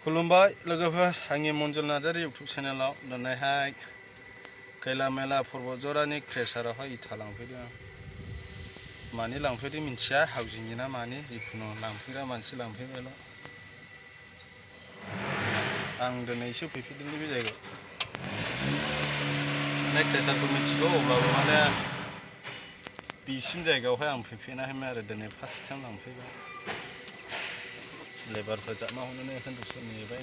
खुलुमबाय लोगोफोर आंनि मनजुल नार्जारी इउटुब चेनेलाव दिनैहाय खैला मैला पर्बतजरानि क्रेसारावहाय इथा लांफैदों मानि लांफैदों मिथिया हाउजिंनि ना मानि जिखुनु लांफैग्रा मानसि लांफैबायल' आं दिनैसो फैफेरदों बे जायगायाव माने क्रेसारखौ मिथिगौ अब्लाबो माने बिसिम जायगायावहाय आं फैफेराखैमोन आरो दिनै फार्स्ट टाइम लांफैबाय लेबारफोर जाबना हरनानै दसे नेबाय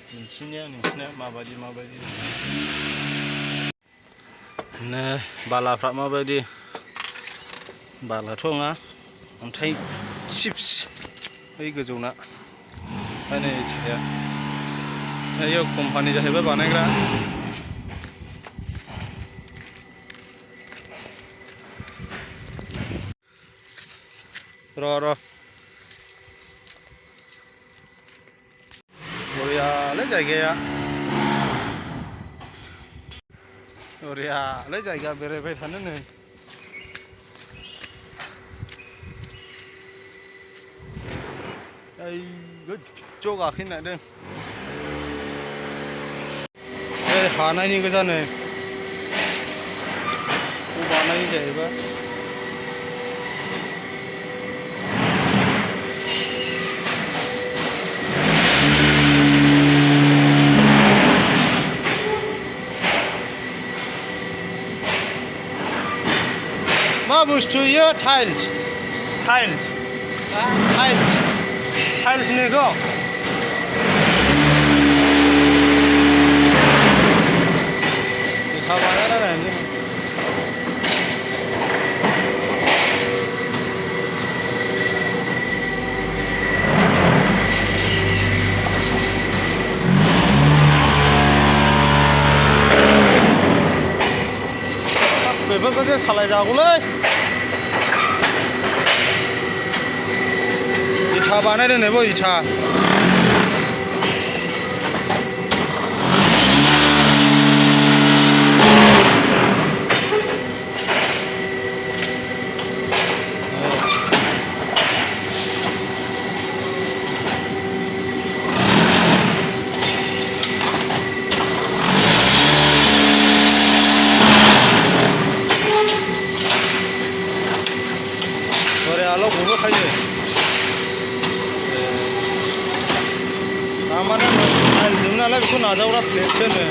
दिन्थिनो नोंसिना माबायदि बालाफ्रा माबायदि बालाथ' नङा अन्थाइ चिप्स बै गोजौना नै इथाया बेयो कम्पानि जाहैबाय बानायग्रा र' बरियालै जायगाया बरियालै जायगा बेरायबाय थानो नै ओइ गोजौ गाखोनो नागिरदों ओइ हानायनि गोजा नै बानायो जाहैबाय मा बुस्थु इयो टाइल्स निखौ इथा बानायनानै बेफोरखौ जे सालायजागौलै इथा बानायदों नै बो इथा बरियाल' गबोखायो तारमाने टाइल्सजों नालाय बेखौ नाजावग्रा प्लेटसो होनो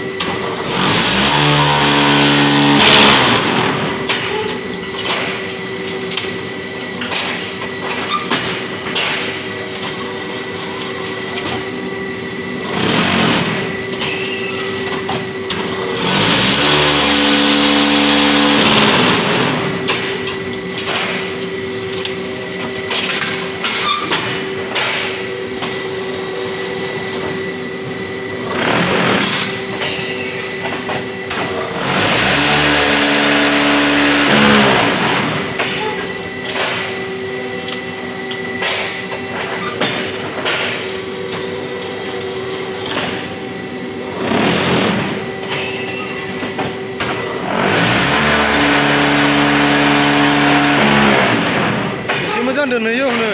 दोनहैयो हनो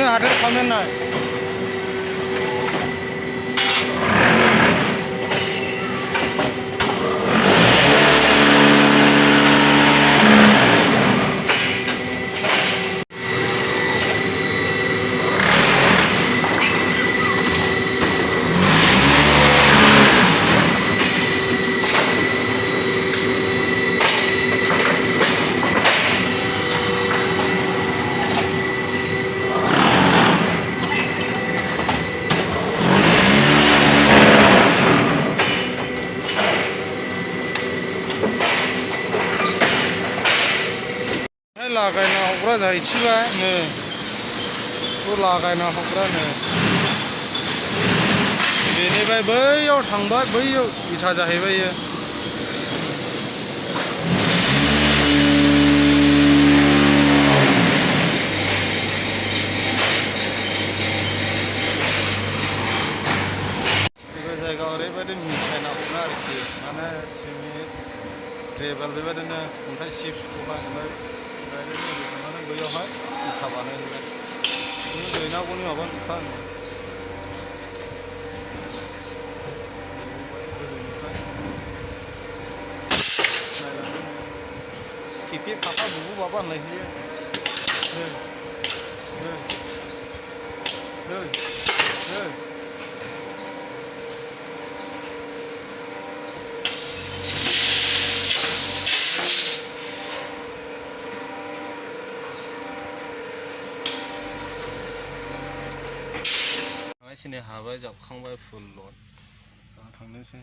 हाथाय खालामनाय लागायना हरग्रा जाहैथिबाय नै बेखौ लागायना हरग्रानो बेनिफ्राय बैयाव थांबाय बैयाव इथा जाहैबाय इयो बे जायगायाव ओरैबायदि मिसायना हरना आरोखि माने जोंनि ट्रेभेल बेबायदिनो अन्थाइ चिप्सखौहाय बैयावहाय बानायहैबाय दैनांगौनि माबा नुखा खेपे खाफा बुबु माबा होनलायहैयो सिने हाबाय जाबखांबाय फुल लड थांनोसै